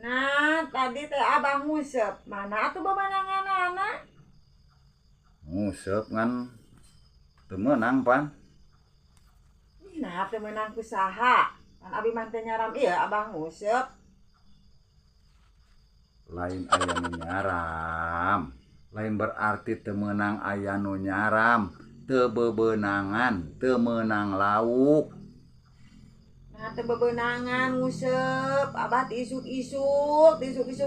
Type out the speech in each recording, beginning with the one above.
Nah, tadi teh abang ngusep. Mana tuh bebenangan anak? Ngusep ngan teu meunang pan. Nah, teu menang kusaha. Kan abi mah teh nyaram iya abang ngusep. Lain aya nu nyaram. Lain berarti teu meunang aya nu nyaram. Teu bebeunangan, teu meunang lauk. Nah, teu bebenangan ngusep. Abah teh isuk-isuk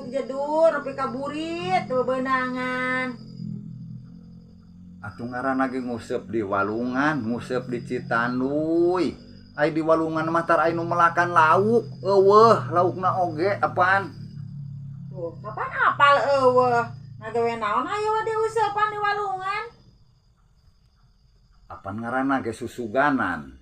jedur nepi ka burit teu bebenangan. Atuh ngaranna ge ngusep di walungan, ngusep di Citanduy. Ai di walungan mah tar aya nu melakan lauk. Eueuh, laukna oge apaan? Tuh, kapan apal eueuh? Ngagawe naon hayu di usepan di walungan? Apaan ngaranna ge susuganan.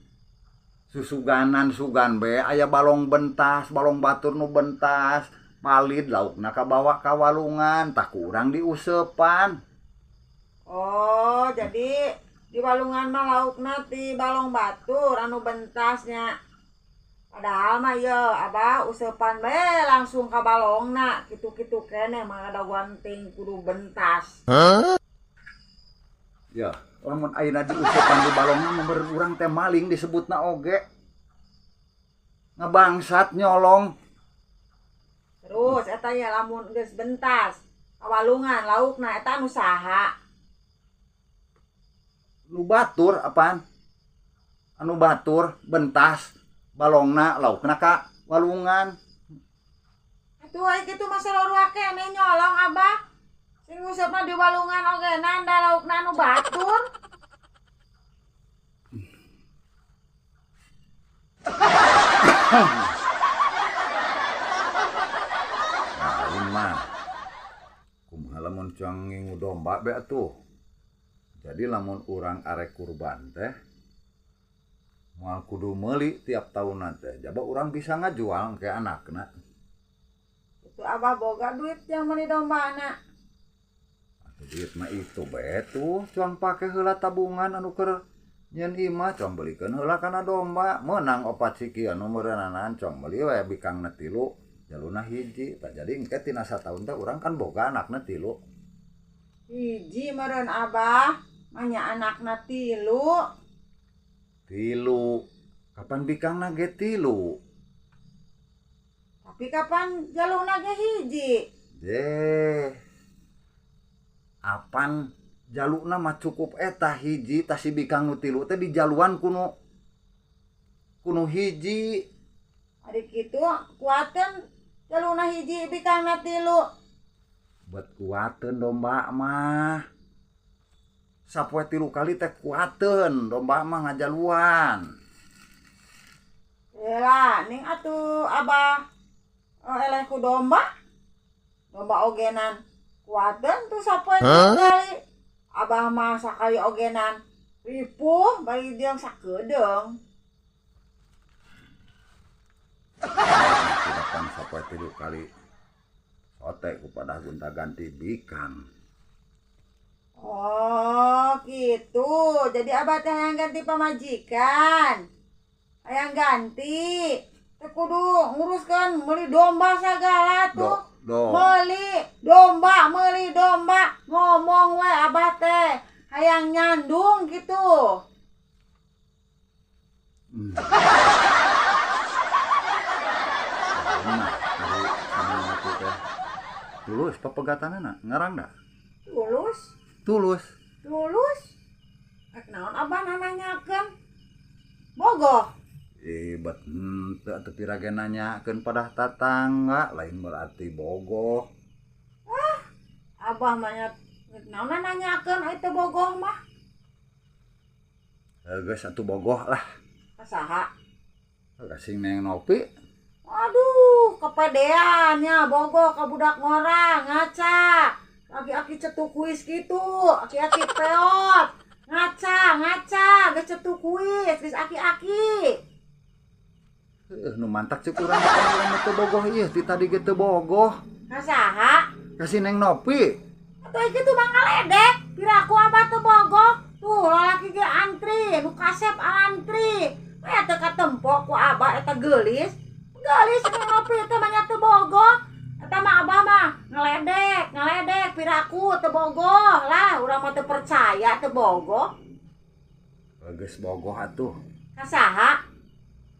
Susuganan sugan be aya balong bentas, balong batur nu bentas. Malid laukna kabawa ka walungan, tak kurang diusepan. Oh, jadi di walungan mah laukna ti balong batur anu bentasnya. Padahal mah ye abah usepan be langsung ka balongna, kitu-kitu kene mah ada wanting kudu bentas. Ya, lamun ayeuna diusepan di balongna mah urang teh maling disebutna oge. Ngebangsat nyolong. Terus eta ya lamun geus bentas ka walungan laukna eta anu saha? Nu batur apaan? Anu batur bentas balongna laukna ka walungan. Atuh ai kitu mah sarua kene nyolong abah. Sing ngusepna di walungan oge nanda laukna anu batur. Lain mah. Kumaha lamun cuang ngingu domba be atuh. Jadi lamun urang arek kurban teh moal kudu meuli tiap tahunan teh. Jaba urang bisa ngajual ke anakna. Itu abah boga duit yang meuli dombana. Atuh duit mah itu be tuh cuang pake heula tabungan anu keur nyeun imah cuang beulikeun heula kana domba. Meunang opat siki anu meureunanan cuang meuli we bikangna 3, jaluna hiji. Tak jadi engke tina sataun teh urang kan boga anakna 3. Hiji meureun abah, manya anakna 3. 3. Kapan bikangna ge 3? Tapi kapan jaluna ge hiji? Apan jalukna mah cukup eta hiji tah si bikang nu 3 teh dijaluan kuno hiji. Ari kitu kuateun jaluna hiji bikangna 3. Bet kuateun domba mah. Sapoe 3 kali teh kuateun domba mah ngajaluan. Yalah, ning atuh abah eleh ku domba. Domba ogenan kuateun tuh sapoe 3 kali. Abah mah sakali ogenan ripuh bari jeung sakedeung. Kudapan sapoe 3 kali sote kepada gonta ganti bikang. Oh, gitu. Jadi abah teh hayang ganti pamajikan. Hayang ganti. Teh kudu nguruskeun meuli domba sagala tuh. Meuli domba. Ngomong we abah teh hayang nyandung gitu. Tulus papegatanana ngarang da? Tulus. Naon abah nanyakeun? Bogoh. Bet teu pirage nanyakeun padah tatangga lain berarti bogoh. Abah mah naon nanyakeun ai teu bogoh mah? Geus atuh bogoh lah. Saha? Kasih neng Nopi. Aduh, kepedeannya bogoh ka budak ngorang ngaca. Aki-aki cetuk kuis gitu, aki-aki peot. Ngaca, geus cetuk kuis, geus aki-aki. Nu mantak ceuk urang teu bogoh ieu ti tadi ge teu bogoh. Kasaha? Kasih neng Nopi. Atuh kitu mah ngaledek, piraku abah teu bogoh. Tuh lalaki ge antri, nu kasep antri. Eta katempo ku abah eta geulis. Neng Nopi teh mah nya teu bogoh. ngeledek piraku teu bogoh lah, urang mah teu percaya teu bogoh. Geus bogoh atuh. Kasaha?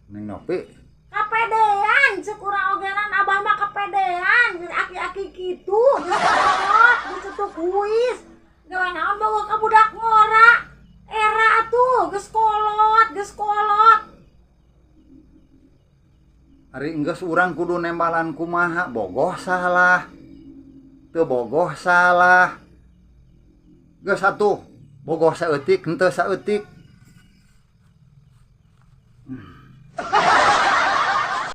Neng Nopi. Kapedean, ceuk urang ogenan abah mah kapedean, aki-aki kitu, geus kolot, geus tutup kuis. Gawe naon bawa ka budak ngora. Era atuh, geus kolot. Ari enggeus urang kudu nembalan kumaha, bogoh salah. Teu bogoh salah. Geus atuh, bogoh saeutik henteu saeutik.